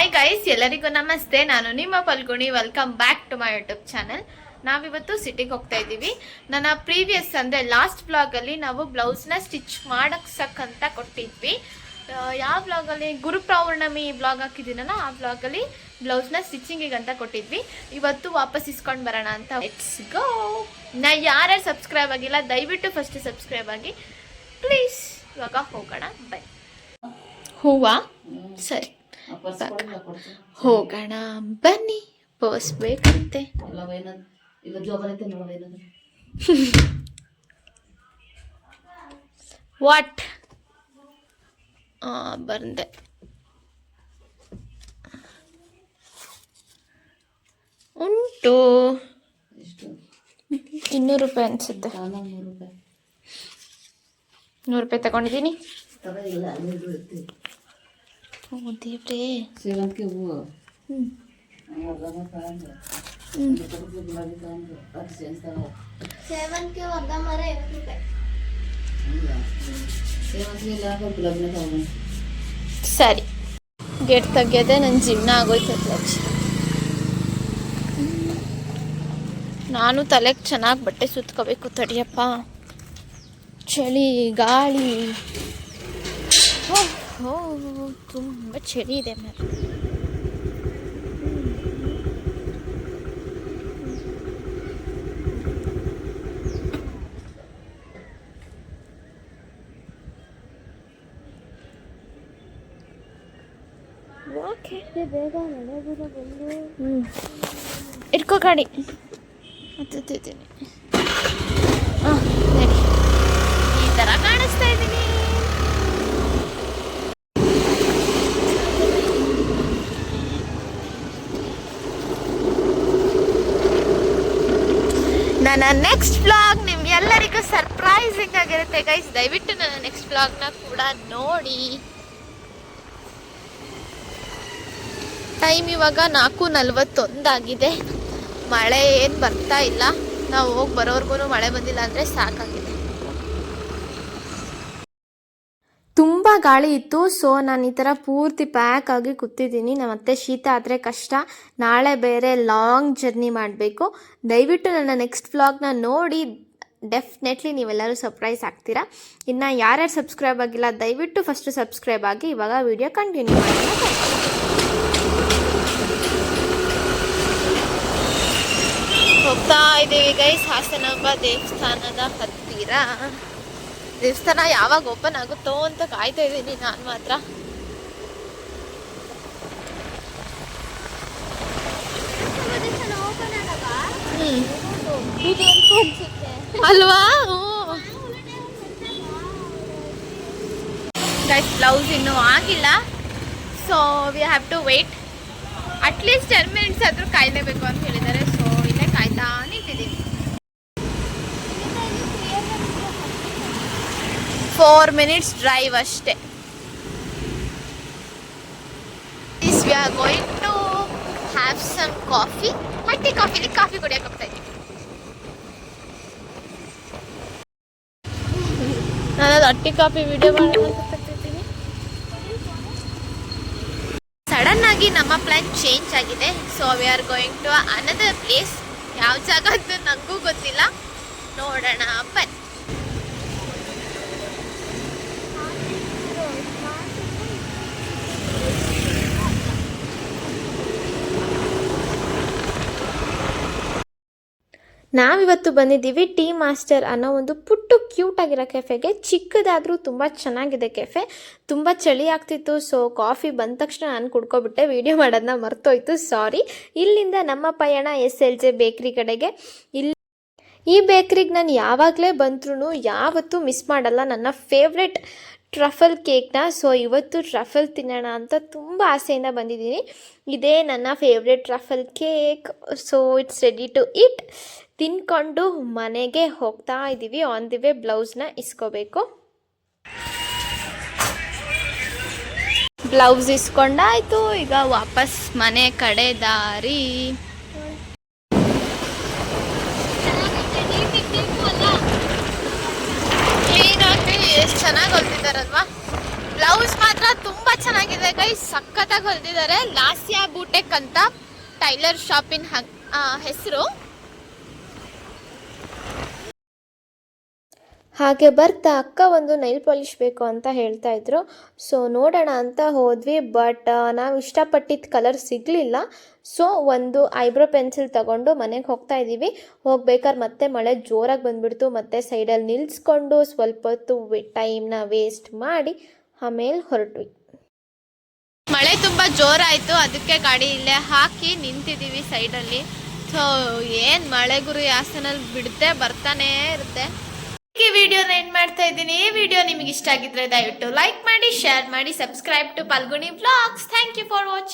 Hi guys, ಎಲ್ಲರಿಗೂ ನಮಸ್ತೆ. ನಾನು ನಿಮ್ಮ Phalguni. Welcome back to my YouTube channel. ನಾವಿವತ್ತು ಸಿಟಿಗೆ ಹೋಗ್ತಾ ಇದ್ದೀವಿ. ನನ್ನ ಪ್ರೀವಿಯಸ್ ಅಂದರೆ ಲಾಸ್ಟ್ ಬ್ಲಾಗಲ್ಲಿ ನಾವು ಬ್ಲೌಸ್ನ ಸ್ಟಿಚ್ ಮಾಡಕ್ಸಕ್ಕಂತ ಕೊಟ್ಟಿದ್ವಿ. ಯಾವ ಬ್ಲಾಗಲ್ಲಿ ಗುರುಪೌರ್ಣಮಿ ಬ್ಲಾಗ್ ಹಾಕಿದ್ದೀನಲ್ಲ, ಆ ಬ್ಲಾಗಲ್ಲಿ ಬ್ಲೌಸ್ನ ಸ್ಟಿಚಿಂಗಿಗೆ ಅಂತ ಕೊಟ್ಟಿದ್ವಿ. ಇವತ್ತು ವಾಪಸ್ ಇಸ್ಕೊಂಡು ಬರೋಣ ಅಂತ. Let's go. ಯಾರ್ಯಾರು ಸಬ್ಸ್ಕ್ರೈಬ್ ಆಗಿಲ್ಲ ದಯವಿಟ್ಟು ಫಸ್ಟ್ ಸಬ್ಸ್ಕ್ರೈಬ್ ಆಗಿ ಪ್ಲೀಸ್. ಇವಾಗ ಹೋಗೋಣ ಬೈ. ಹೂವಾ ಸರಿ, ಹೋಗೋಣ ಬನ್ನಿ. ಪರ್ಸ್ ಬೇಕಂತೆ. ವಾಟ್ ಬಂದೆ. ಉಂಟು 200 ರೂಪಾಯಿ ಅನ್ಸುತ್ತೆ. 100 ರೂಪಾಯಿ ತಗೊಂಡಿದ್ದೀನಿ. ದೇವ್ರೇ, ಸೇವಂತಿಗೆ ಹೂವು ಸೇವಂತಿಗೆ ಒಗ್ಗ ಮರ 50 ರೂಪಾಯಿ. ಸರಿ, ಗೇಟ್ ತೆಗಿಯೋದೆ ನನ್ನ ಜೀವನ ಆಗೋಯ್ತದೆ. ನಾನು ತಲೆಗೆ ಚೆನ್ನಾಗಿ ಬಟ್ಟೆ ಸುತ್ಕೋಬೇಕು. ತಡಿಯಪ್ಪ, ಚಳಿ ಗಾಳಿ, ತುಂಬ ಚಳಿ ಇದೆ ಮೇಲೆ. ಬೇಗ ಮಳೆ ಬಂದು ಇಟ್ಕೋ ಗಾಡಿ. ಹತ್ತಿದ್ದೀನಿ. ಹಾಂ, ನಡಿ. ಈ ಥರ ಕಾಣಿಸ್ತಾ ಇದ್ದೀನಿ. ನನ್ನ ನೆಕ್ಸ್ಟ್ ವ್ಲಾಗ್ ನಿಮ್ಗೆಲ್ಲರಿಗೂ ಸರ್ಪ್ರೈಸಿಂಗ್ ಆಗಿರುತ್ತೆ ಗೈಸ್. ದಯವಿಟ್ಟು ನನ್ನ ನೆಕ್ಸ್ಟ್ ವ್ಲಾಗ್ನ ಕೂಡ ನೋಡಿ. ಟೈಮ್ ಇವಾಗ 4:41 ಆಗಿದೆ. ಮಳೆ ಏನು ಬರ್ತಾ ಇಲ್ಲ. ನಾವು ಹೋಗಿ ಬರೋರ್ಗು ಮಳೆ ಬಂದಿಲ್ಲ ಅಂದರೆ ಸಾಕಾಗಿದೆ. ತುಂಬ ಗಾಳಿ ಇತ್ತು. ಸೊ ನಾನು ಈ ಥರ ಪೂರ್ತಿ ಪ್ಯಾಕ್ ಆಗಿ ಕೂತಿದ್ದೀನಿ. ಮತ್ತೆ ಶೀತ ಆದರೆ ಕಷ್ಟ. ನಾಳೆ ಬೇರೆ ಲಾಂಗ್ ಜರ್ನಿ ಮಾಡಬೇಕು. ದಯವಿಟ್ಟು ನನ್ನ ನೆಕ್ಸ್ಟ್ ವ್ಲಾಗ್ನ ನೋಡಿ. ಡೆಫಿನೆಟ್ಲಿ ನೀವೆಲ್ಲರೂ ಸರ್ಪ್ರೈಸ್ ಆಗ್ತೀರಾ. ಇನ್ನು ಯಾರ್ಯಾರು ಸಬ್ಸ್ಕ್ರೈಬ್ ಆಗಿಲ್ಲ ದಯವಿಟ್ಟು ಫಸ್ಟ್ ಸಬ್ಸ್ಕ್ರೈಬ್ ಆಗಿ. ಇವಾಗ ವಿಡಿಯೋ ಕಂಟಿನ್ಯೂ ಮಾಡೋಣ. ಹೋಗ್ತಾ ಇದ್ದೀವಿ ಗೈಸ್, ಹಾಸನಾಂಬ ದೇವಸ್ಥಾನದ ಹತ್ತಿರ. ದೇವಸ್ಥಾನ ಯಾವಾಗ ಓಪನ್ ಆಗುತ್ತೋ ಅಂತ ಕಾಯ್ತಾ ಇದ್ದೀನಿ ನಾನು ಮಾತ್ರ. ಅಲ್ವಾ? ಗೈಸ್, ಬ್ಲೌಸ್ ಇನ್ನೂ ಆಗಿಲ್ಲ. So we have to wait at least 10 minutes ಆದರೂ ಕಾಯಲೇಬೇಕು ಅಂತ ಹೇಳಿದ್ದಾರೆ. ಸೊ ಇಲ್ಲೇ ಕಾಯ್ತಾ ನಿಂತಿದ್ದೀನಿ. 4 ಮಿನಿಟ್ಸ್ ಡ್ರೈವ್ ಅಷ್ಟೇ. We are going to have some coffee. Hatti ಕಾಫಿಲಿ ಕಾಫಿ ಕುಡಿಯೋಕೆ ಹೋಗ್ತಾ ಇದ್ದೀನಿ. ನಾನು ಅದು ಹಟ್ಟಿ ಕಾಫಿ ವಿಡಿಯೋ ಮಾಡೋಣ ಅಂತ ಬರ್ತಿದ್ದೀನಿ. ಸಡನ್ ಆಗಿ ನಮ್ಮ ಪ್ಲಾನ್ ಚೇಂಜ್ ಆಗಿದೆ. So we are going to another place. ಯಾವ ಜಾಗ ಅಂತ ನನಗೂ ಗೊತ್ತಿಲ್ಲ. ನೋಡೋಣ ಬನ್ನಿ. ನಾವಿವತ್ತು ಬಂದಿದ್ದೀವಿ ಟೀ ಮಾಸ್ಟರ್ ಅನ್ನೋ ಒಂದು ಪುಟ್ಟು ಕ್ಯೂಟ್ ಆಗಿರೋ ಕೆಫೆಗೆ. ಚಿಕ್ಕದಾದರೂ ತುಂಬ ಚೆನ್ನಾಗಿದೆ ಕೆಫೆ. ತುಂಬ ಚಳಿ ಆಗ್ತಿತ್ತು. ಸೊ ಕಾಫಿ ಬಂದ ತಕ್ಷಣ ನಾನು ಕುಡ್ಕೊಬಿಟ್ಟೆ. ವಿಡಿಯೋ ಮಾಡೋದನ್ನ ಮರ್ತೋಯ್ತು, ಸಾರಿ. ಇಲ್ಲಿಂದ ನಮ್ಮ ಪಯಣ SLJ ಬೇಕ್ರಿ ಕಡೆಗೆ. ಈ ಬೇಕ್ರಿಗೆ ನಾನು ಯಾವಾಗಲೇ ಬಂದ್ರೂ ಯಾವತ್ತೂ ಮಿಸ್ ಮಾಡಲ್ಲ ನನ್ನ ಫೇವ್ರೆಟ್ ಟ್ರಫಲ್ ಕೇಕ್ನ. ಸೊ ಇವತ್ತು ಟ್ರಫಲ್ ತಿನ್ನೋಣ ಅಂತ ತುಂಬ ಆಸೆಯಿಂದ ಬಂದಿದ್ದೀನಿ. ಇದೇ ನನ್ನ favourite truffle cake. So it's ready to eat. ತಿನ್ಕೊಂಡು ಮನೆಗೆ ಹೋಗ್ತಾ ಇದ್ದೀವಿ. ಆನ್ ದಿ ವೇ ಬ್ಲೌಸ್ನ ಇಸ್ಕೋಬೇಕು. ಬ್ಲೌಸ್ ಇಸ್ಕೊಂಡಾಯ್ತು. ಈಗ ವಾಪಸ್ ಮನೆ ಕಡೆ ದಾರಿ. ಕ್ಲೀನಾಗಿ ಎಷ್ಟು ಚೆನ್ನಾಗಿ ಹೊಲ್ದಿದ್ದಾರಲ್ವಾ. ಬ್ಲೌಸ್ ಮಾತ್ರ ತುಂಬಾ ಚೆನ್ನಾಗಿದೆ ಗೈ, ಸಖತ್ತಾಗಿ ಹೊಲ್ದಿದ್ದಾರೆ. ಲಾಸ್ಯಾ ಬೂಟೆಕ್ ಅಂತ ಟೈಲರ್ ಶಾಪಿನ ಹೆಸರು. ಹಾಗೆ ಬರ್ತಾ ಅಕ್ಕ ಒಂದು ನೈಲ್ ಪಾಲಿಶ್ ಬೇಕು ಅಂತ ಹೇಳ್ತಾ ಇದ್ರು. ಸೊ ನೋಡೋಣ ಅಂತ ಹೋದ್ವಿ, ಬಟ್ ನಾವು ಇಷ್ಟಪಟ್ಟಿದ್ದ ಕಲರ್ ಸಿಗಲಿಲ್ಲ. ಸೊ ಒಂದು ಐಬ್ರೋ ಪೆನ್ಸಿಲ್ ತಗೊಂಡು ಮನೆಗೆ ಹೋಗ್ತಾ ಇದ್ದೀವಿ. ಹೋಗ್ಬೇಕಾದ್ರೆ ಮತ್ತೆ ಮಳೆ ಜೋರಾಗಿ ಬಂದುಬಿಡ್ತು. ಮತ್ತೆ ಸೈಡಲ್ಲಿ ನಿಲ್ಲಿಸ್ಕೊಂಡು ಸ್ವಲ್ಪ ಹೊತ್ತು ಟೈಮ್ನ ವೇಸ್ಟ್ ಮಾಡಿ ಆಮೇಲೆ ಹೊರಟ್ವಿ. ಮಳೆ ತುಂಬ ಜೋರಾಯಿತು, ಅದಕ್ಕೆ ಗಾಡಿ ಇಲ್ಲೇ ಹಾಕಿ ನಿಂತಿದ್ದೀವಿ ಸೈಡಲ್ಲಿ. ಸೊ ಏನು ಮಳೆ ಗುರು ಹಾಸನಲ್ಲಿ ಬಿಡದೆ ಬರ್ತಾನೇ ಇರುತ್ತೆ. ಈ ವಿಡಿಯೋನ ಎಂಡ್ ಮಾಡ್ತಾ ಇದ್ದೀನಿ. ಈ ವಿಡಿಯೋ ನಿಮಗೆ ಇಷ್ಟ ಆಗಿದ್ರೆ ದಯವಿಟ್ಟು ಲೈಕ್ ಮಾಡಿ, ಶೇರ್ ಮಾಡಿ, subscribe to Phalguni vlogs. Thank you for watching.